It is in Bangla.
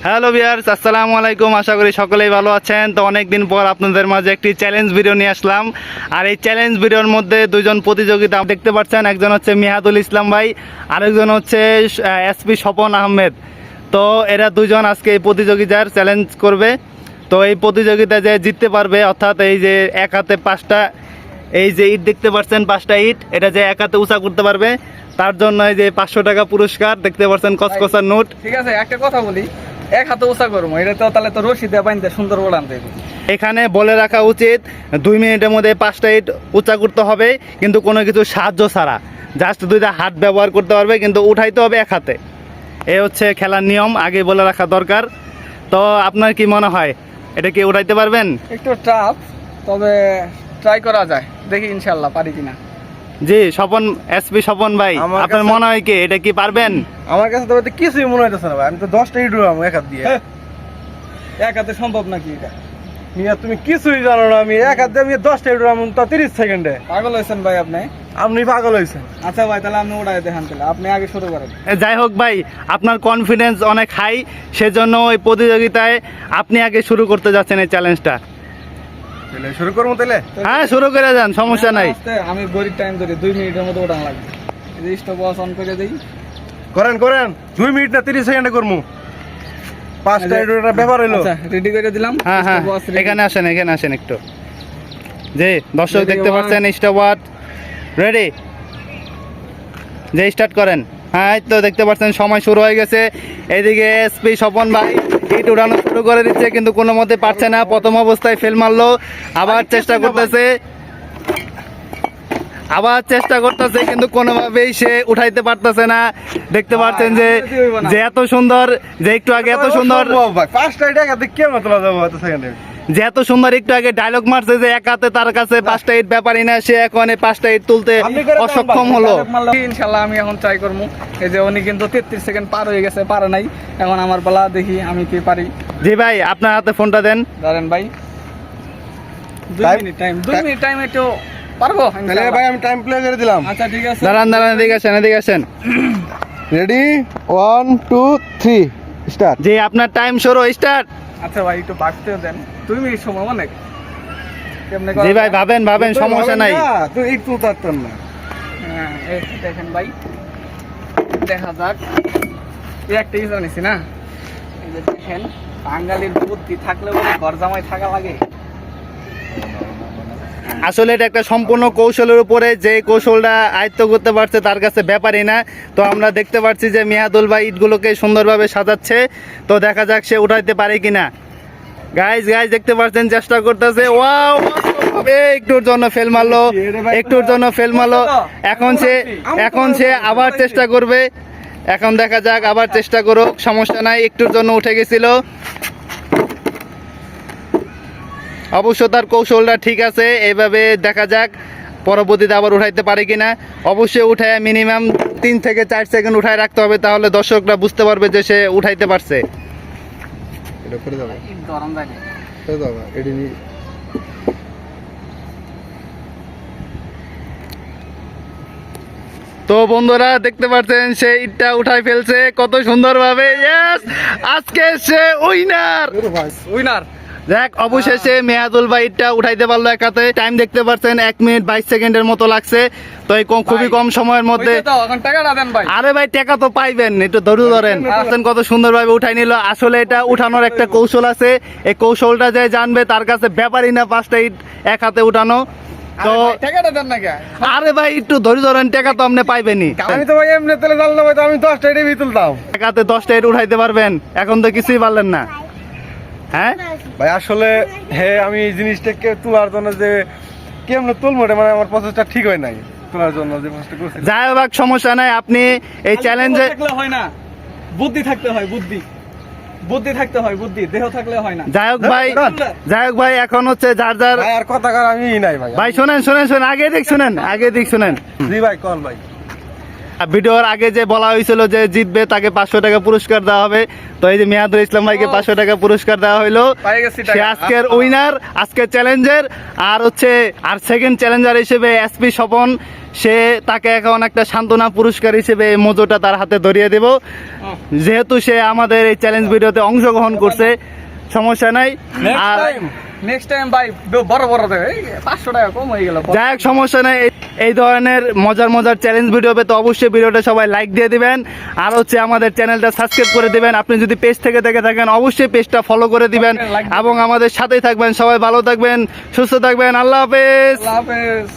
হ্যালো ভিউয়ার্স, আসসালামু আলাইকুম। আশা করি সকলেই ভালো আছেন। তো অনেক দিন পর আপনাদের মাঝে একটি চ্যালেঞ্জ ভিডিও নিয়ে আসলাম। আর এই চ্যালেঞ্জ ভিডিওর মধ্যে দুজন প্রতিযোগিতা দেখতে পাচ্ছেন। একজন হচ্ছে মিহাদুল ইসলাম ভাই, আরেকজন হচ্ছে এসপি স্বপন আহমেদ। তো এরা দুজন আজকে এই প্রতিযোগিতার চ্যালেঞ্জ করবে। তো এই প্রতিযোগিতায় যে জিততে পারবে, অর্থাৎ এই যে এক হাতে 5টা এই যে ইট দেখতে পাচ্ছেন, 5টা ইট, এটা যে এক হাতে উঁচা করতে পারবে তার জন্য এই যে 500 টাকা পুরস্কার দেখতে পাচ্ছেন, কসকসার নোট। ঠিক আছে, একটা কথা বলি, এক হাতে উঁচা করবো, এটা তো তাহলে তো রশি দিয়ে বাঁধতে সুন্দর ওড়ান দেবে। এখানে বলে রাখা উচিত 2 মিনিটের মধ্যে 5টা ইট উঁচা করতে হবে, কিন্তু কোনো কিছু সাহায্য ছাড়া। জাস্ট 2টা হাত ব্যবহার করতে পারবে, কিন্তু উঠাইতে হবে এক হাতে। এই হচ্ছে খেলার নিয়ম, আগে বলে রাখা দরকার। তো আপনার কি মনে হয়, এটা কি উঠাইতে পারবেন? একটু টাফ, তবে ট্রাই করা যায়, দেখি ইনশাল্লাহ পারি কিনা। জি স্বপন, এসপি স্বপন ভাই, আপনার মনে হয় কি এটা কি পারবেন? আমার কাছে তো কিছুই মনে হইতেছে না ভাই, আমি তো 10টা ইট উড়াবো এক হাত দিয়ে। এক হাতে সম্ভব নাকি এটা? মিয়া তুমি কিছুই জানো না, আমি এক হাত দিয়ে আমি 10টা ইট উড়াবো তা 30 সেকেন্ডে। পাগল হয়েছেন ভাই আপনি? আপনি পাগল হয়েছেন। আচ্ছা ভাই, তাহলে আপনি ওড়াই দেখান, তাহলে আপনি আগে শুরু করেন। যাই হোক ভাই, আপনার কনফিডেন্স অনেক হাই, সেজন্য ওই প্রতিযোগিতায় আপনি আগে শুরু করতে যাচ্ছেন এই চ্যালেঞ্জটা। তাহলে শুরু করবো তাহলে? হ্যাঁ, শুরু করে যান, সমস্যা নাই। আমি গরিব টাইম ধরে 2 মিনিটের মতো ওড়ান লাগবে। এই স্টপ ওয়াচ অন করে দেই। করেন 2 মিনিট না 30 সেকেন্ডে করবো। 5টা ইট উড়ার ব্যাপার হইলো। আচ্ছা, রেডি করে দিলাম। হ্যাঁ হ্যাঁ, Stop watch ready। এখানে আসেন একটু। যে দর্শক Ready, দেখতে one. পাচ্ছেন, স্টপ ওয়াচ রেডি, যে স্টার্ট করেন। হ্যাঁ, এই তো দেখতে পাচ্ছেন সময় শুরু হয়ে গেছে। এইদিকে এসপি স্বপন ভাই ইট উড়ানো শুরু করে দিচ্ছে, কিন্তু কোনো মতে পারছে না। প্রথম অবস্থায় ফেল মারলো, আবার চেষ্টা করতেছে, কিন্তু কোনোভাবেই সে উঠাইতে পারতেছে না। দেখতে পাচ্ছেন যে এত সুন্দর, যে একটু আগে এত সুন্দর, 5টা ইট এক হাতে কেমন তোলা যাবো এত সেকেন্ডে? যে এত সুন্দর একটু আগে ডায়লগ মারছে যে এক হাতে তার কাছে 5টা ইট ব্যাপারই না, সে এখন এই 5টা ইট তুলতে অসক্ষম হলো। ইনশাল্লাহ আমি এখন ট্রাই করবো। এই যে উনি কিন্তু 33 সেকেন্ড পার হয়ে গেছে, পারে নাই। এখন আমার বেলা, দেখি আমি কি পারি। জি ভাই, আপনার হাতে ফোনটা দেন। ধরেন ভাই, 2 মিনিট টাইম, 2 মিনিট টাইম একটু পারবো তাহলে ইনশাল্লাহ। ভাই আমি টাইম প্লে করে দিলাম। আচ্ছা ঠিক আছে, দাঁড়ান, এদিকে আসেন। Ready 1 2 3 start. জি, আপনার টাইম শুরু, স্টার্ট। আচ্ছা ভাই, একটু বাঁচতেও দেন। 2 মিনিট সময় অনেক। কেমনে জি ভাই, ভাবেন, সমস্যা নাই। তুই একটু তাড়তাম না। হ্যাঁ, এই দেখেন ভাই, দেখা যাক। এই একটা ইউজ আনিছি না, এই যে দেখেন, বাঙালির বুদ্ধি থাকলে বলে ঘর জামাই থাকা লাগে। আসলে এটা একটা সম্পূর্ণ কৌশলের উপরে, যে কৌশলটা আয়ত্ত করতে পারছে তার কাছে ব্যাপারই না। তো আমরা দেখতে পাচ্ছি যে মিহাদুল ভাই ইটগুলোকে সুন্দরভাবে সাজাচ্ছে। তো দেখা যাক সে উঠাইতে পারে কিনা। গাইজ দেখতে পাচ্ছেন, চেষ্টা করতেছে। ওয়াও, একটুর জন্য ফেল মারলো। এখন সে আবার চেষ্টা করবে। এখন দেখা যাক, আবার চেষ্টা করুক, সমস্যা নাই। একটুর জন্য উঠে গেছিল, অবশ্য তার কৌশলটা ঠিক আছে। এইভাবে দেখা যাক পরবর্তীতে আবার উঠাইতে পারে কিনা। অবশ্যই উঠায় মিনিমাম 3 থেকে 4 সেকেন্ড উঠায় রাখতে হবে, তাহলে দর্শকরা বুঝতে পারবে যে সে উঠাইতে পারছে। এটা করে দাও, গরম লাগে। করে দাও এডি। তো বন্ধুরা দেখতে পাচ্ছেন, সে ইটটা উঠাই ফেলছে কত সুন্দরভাবে। ইয়েস, আজকে সে উইনার। দেখ, অবশেষে মেহাদুল ভাই ইটটা উঠাইতে পারলো এক হাতে। টাইম দেখতে পাচ্ছেন 1 মিনিট 22 সেকেন্ডের মতো লাগছে। তো এই খুবই কম সময়ের মধ্যে। এখন টাকাটা দেন ভাই। আরে ভাই, টাকা তো পাইবেন, একটু ধৈর্য ধরেন। কত সুন্দরভাবে উঠাই নিল। আসলে এটা উঠানোর একটা কৌশল আছে, এই কৌশলটা যে জানবে তার কাছে ব্যাপারই না 5টা ইট এক হাতে উঠানো। তো টাকাটা দেন না কে? আরে ভাই, একটু ধৈর্য ধরেন, টাকা তো আপনি পাইবেনই। আমি তো ভাই এমনি তেলে জানলাম, ভাই আমি 10টা ইট তুলতাম। এক হাতে 10টা ইট উঠাইতে পারবেন, এখন তো কিছুই পারলেন না। হ্যাঁ ভাই, আসলে আমি এই জিনিসটাকে তোলার জন্য যে কেমনে তুলবো, মানে আমার প্রসেসটা ঠিক হয় নাই তোলার জন্য যে প্রসেসটা করছি। যাই হোক, সমস্যা নাই। আপনি এই চ্যালেঞ্জে হয় না, বুদ্ধি থাকতে হয়, বুদ্ধি দেহ থাকলে হয় না। যাই হোক ভাই, এখন হচ্ছে যার ভাই আর কথা কার আমি নাই ভাই। ভাই শোনেন, আগে দিক শুনেন। জি ভাই, কল ভাই। ভিডিওর আগে যে বলা হয়েছিল যে জিতবে তাকে 500 টাকা পুরস্কার দেওয়া হবে। তো এই যে মিহাদুল ইসলাম ভাইকে 500 টাকা পুরস্কার দেওয়া হইলো। সে আজকের উইনার, আজকের চ্যালেঞ্জের। আর সেকেন্ড চ্যালেঞ্জার হিসেবে এসপি স্বপন, সে তাকে এখন একটা সান্ত্বনা পুরস্কার হিসেবে এই মোজোটা তার হাতে ধরিয়ে দেব, যেহেতু সে আমাদের এই চ্যালেঞ্জ ভিডিওতে অংশগ্রহণ করছে। সমস্যা নাই। আর নেক্সট টাইম ভাই বড় বড় দেবে 500 টাকা কম হয়ে গেল। যাই হোক, সমস্যা নেই। এই ধরনের মজার মজার চ্যালেঞ্জ ভিডিও পেতে অবশ্যই ভিডিওটা সবাই লাইক দিয়ে দিবেন, আর হচ্ছে আমাদের চ্যানেলটা সাবস্ক্রাইব করে দিবেন। আপনি যদি পেজ থেকে দেখে থাকেন অবশ্যই পেজটা ফলো করে দিবেন এবং আমাদের সাথেই থাকবেন। সবাই ভালো থাকবেন, সুস্থ থাকবেন। আল্লাহ হাফেজ। আল্লাহ হাফেজ।